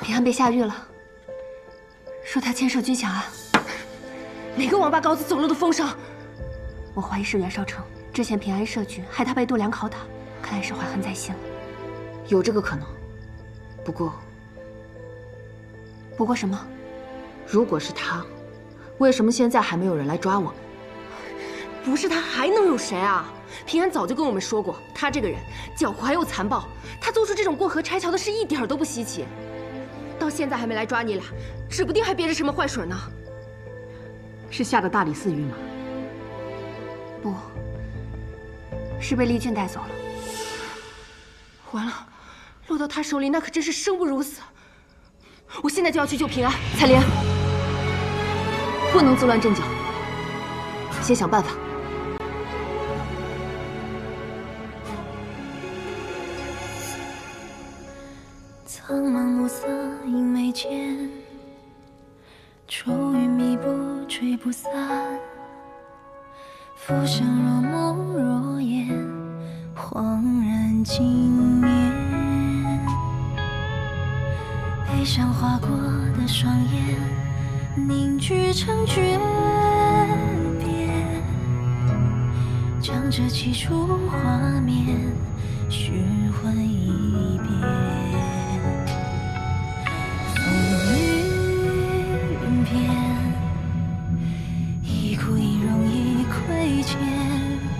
平安被下狱了，说他牵涉军饷案。哪个王八羔子走漏的风声？我怀疑是袁绍成。之前平安设局，害他被度量拷打，看来是怀恨在心了。有这个可能，不过什么？如果是他，为什么现在还没有人来抓我们？不是他还能有谁啊？平安早就跟我们说过，他这个人狡猾又残暴，他做出这种过河拆桥的事一点都不稀奇。到现在还没来抓你俩，指不定还憋着什么坏水呢。是下的大理寺狱吗？不，是被丽俊带走了。完了，落到他手里那可真是生不如死。我现在就要去救平安。彩莲，不能自乱阵脚，先想办法。苍茫暮色映眉间，愁云密布吹不散，浮生若梦若魇，恍然惊眠。悲伤划过的双眼，凝聚成诀别，将这几处画面寻魂一遍。云边，一哭一荣一亏欠，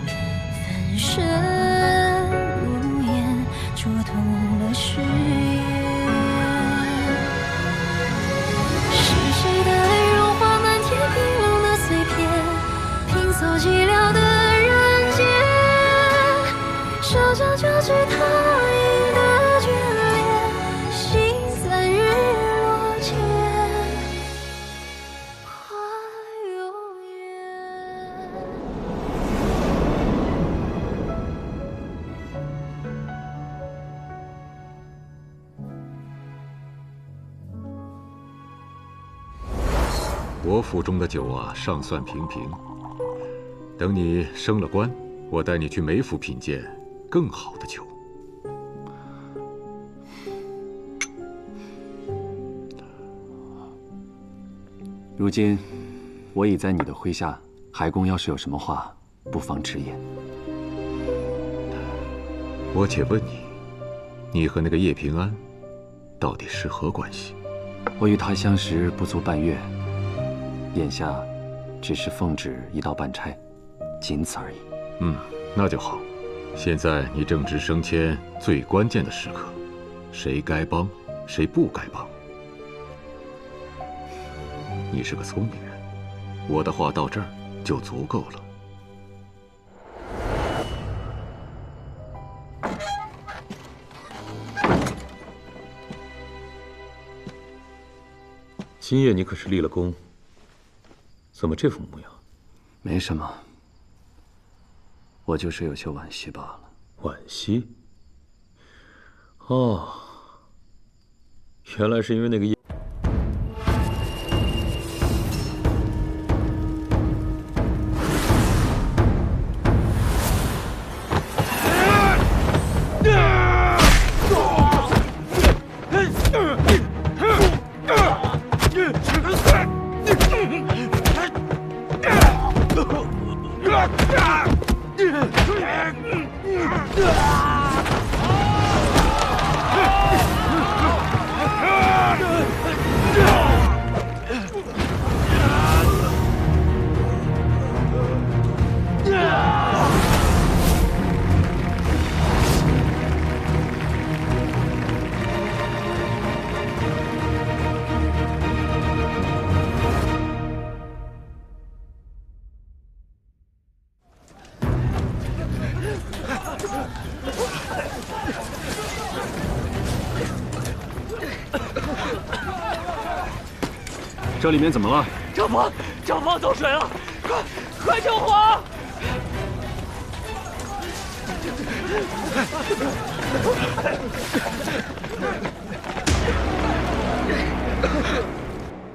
粉身如烟，戳痛了誓言。是谁的泪融化漫天冰冷的碎片，拼凑寂寥的人间，手将交织他影的眷恋，心在日落前。我府中的酒啊，尚算平平。等你升了官，我带你去梅府品鉴更好的酒。如今我已在你的麾下，海公要是有什么话，不妨直言。我且问你，你和那个叶平安到底是何关系？我与他相识不足半月，眼下只是奉旨一道办差，仅此而已。那就好。现在你正值升迁最关键的时刻，谁该帮，谁不该帮。你是个聪明人，我的话到这儿就足够了。今夜你可是立了功，怎么这副模样？没什么，我就是有些惋惜罢了。惋惜？哦，原来是因为那个叶。这里面怎么了？账房走水了，快救火！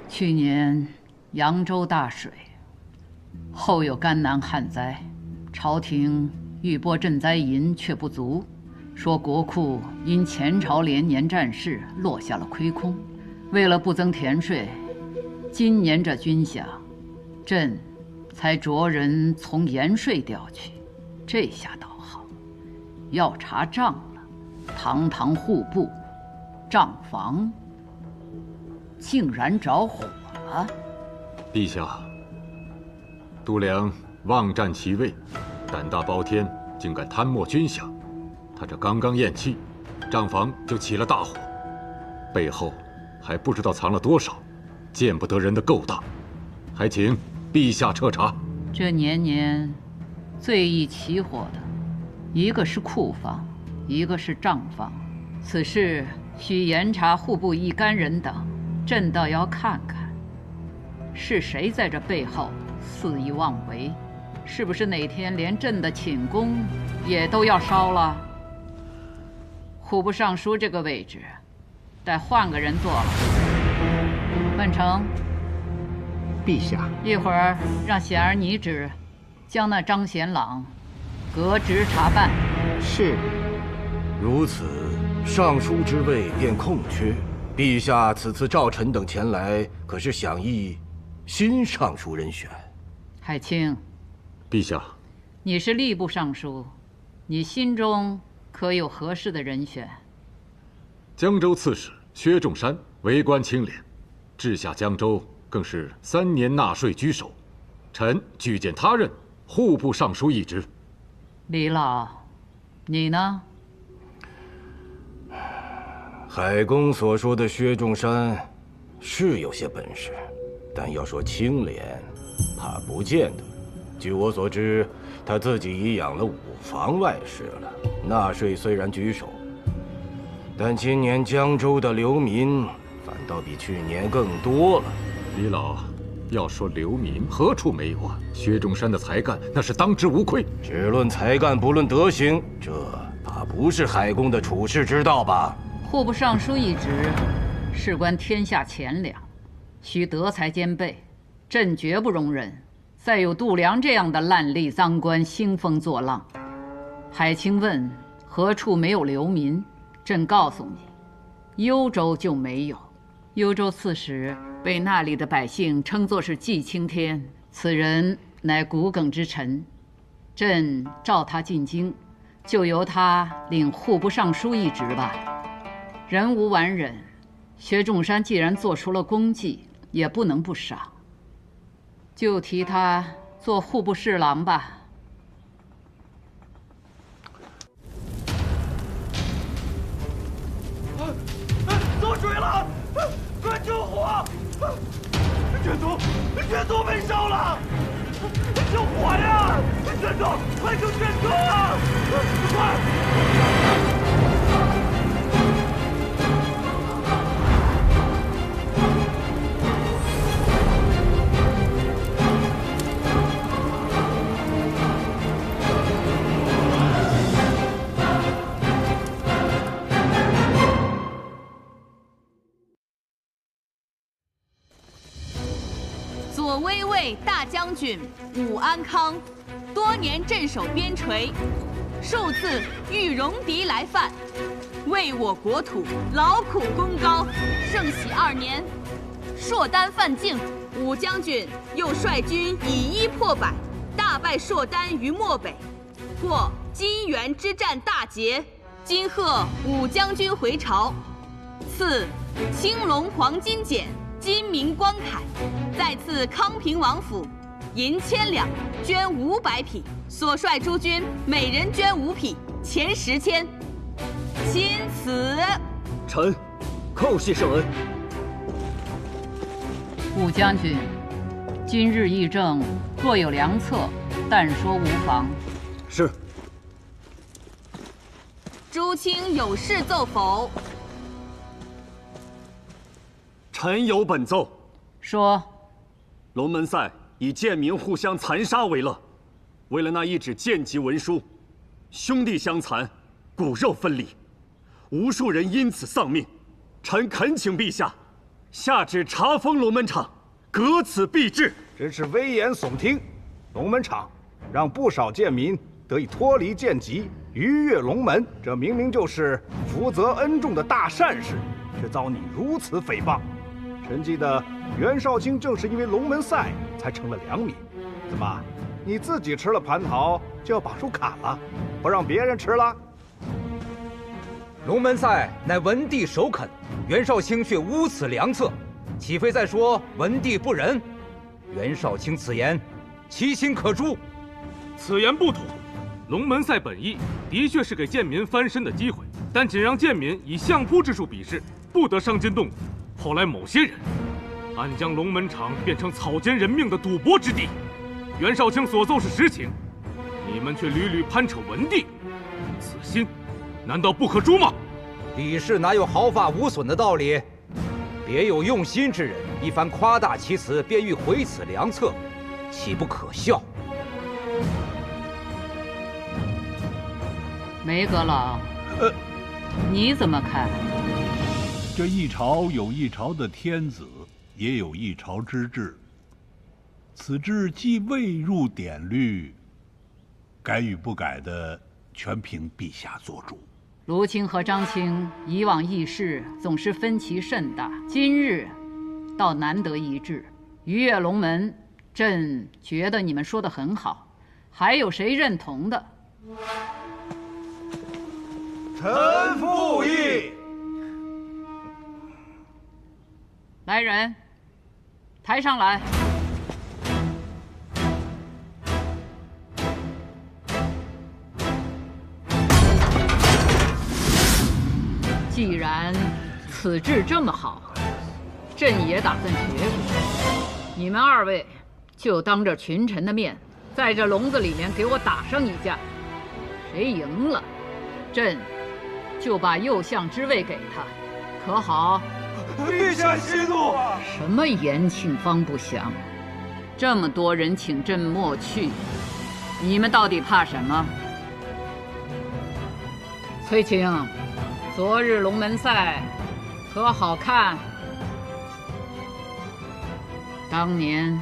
去年扬州大水，后有甘南旱灾，朝廷欲拨赈灾银却不足，说国库因前朝连年战事落下了亏空，为了不增田税，今年这军饷，朕才着人从盐税调去。这下倒好，要查账了。堂堂户部账房竟然着火了！陛下，度量妄占其位，胆大包天，竟敢贪没军饷。他这刚刚咽气，账房就起了大火，背后还不知道藏了多少见不得人的勾当，还请陛下彻查。这年年最易起火的，一个是库房，一个是账房。此事需严查户部一干人等，朕倒要看看，是谁在这背后肆意妄为？是不是哪天连朕的寝宫也都要烧了？户部尚书这个位置，得换个人做了。万成，陛下，一会儿让贤儿拟旨，将那张贤朗革职查办。是。如此，尚书之位便空缺。陛下此次召臣等前来，可是想议新尚书人选？海清，陛下，你是吏部尚书，你心中可有合适的人选？江州刺史薛仲山为官清廉，治下江州更是3年纳税居首，臣举荐他任户部尚书一职。李老，你呢？海公所说的薛仲山是有些本事，但要说清廉，怕不见得。据我所知，他自己已养了5房外室了，纳税虽然居首，但今年江州的流民反倒比去年更多了。李老，要说流民，何处没有啊？薛仲山的才干那是当之无愧。只论才干，不论德行，这怕不是海公的处世之道吧？户部尚书一职，事关天下钱粮，需德才兼备。朕绝不容忍再有度量这样的烂吏赃官兴风作浪。海清问何处没有流民，朕告诉你，幽州就没有。幽州刺史被那里的百姓称作是祭青天，此人乃骨梗之臣。朕召他进京，就由他领户部尚书一职吧。人无完人，薛仲山既然做出了功绩，也不能不赏。就提他做户部侍郎吧。遭水了！快救火！卷宗被烧了！救火呀！卷宗，快救卷宗啊！快！左威卫大将军武安康，多年镇守边陲，数次遇戎狄来犯，为我国土劳苦功高。圣喜2年，硕丹犯境，武将军又率军以1破百，大败硕丹于漠北，获金元之战大捷。今贺武将军回朝，赐青龙黄金简。金明光铠，再赐康平王府银1000两，绢500匹，所率诸军每人绢5匹，钱10千。钦此。臣叩谢圣恩。武将军，今日议政若有良策，但说无妨。是。诸卿有事奏否？臣有本奏。说。龙门赛以贱民互相残杀为乐，为了那一纸贱籍文书，兄弟相残，骨肉分离，无数人因此丧命。臣恳请陛下下旨查封龙门场，革此弊制。真是危言耸听！龙门场让不少贱民得以脱离贱籍，逾越龙门，这明明就是福泽恩重的大善事，却遭你如此诽谤。臣记得袁绍卿正是因为龙门赛才成了良民。怎么，你自己吃了蟠桃就要把树砍了，不让别人吃了？龙门赛乃文帝首肯，袁绍卿却污此良策，岂非在说文帝不仁？袁绍卿此言，其心可诛。此言不妥。龙门赛本意的确是给贱民翻身的机会，但仅让贱民以相扑之术比试，不得伤筋动骨。后来某些人暗将龙门场变成草菅人命的赌博之地。袁绍卿所奏是实情，你们却屡屡攀扯文帝，此心难道不可诛吗？李氏哪有毫发无损的道理？别有用心之人一番夸大其词，便欲毁此良策，岂不可笑？梅阁老，你怎么看？这一朝有一朝的天子，也有一朝之治。此制既未入典律，改与不改的，全凭陛下做主。卢青和张青以往议事总是分歧甚大，今日倒难得一致。逾越龙门，朕觉得你们说得很好，还有谁认同的？臣附议。来人，抬上来。既然此制这么好，朕也打算学学。你们2位就当着群臣的面，在这笼子里面给我打上一架。谁赢了，朕就把右相之位给他，可好？陛下息怒！什么延庆方不祥？这么多人请朕莫去，你们到底怕什么？崔青，昨日龙门赛可好看？当年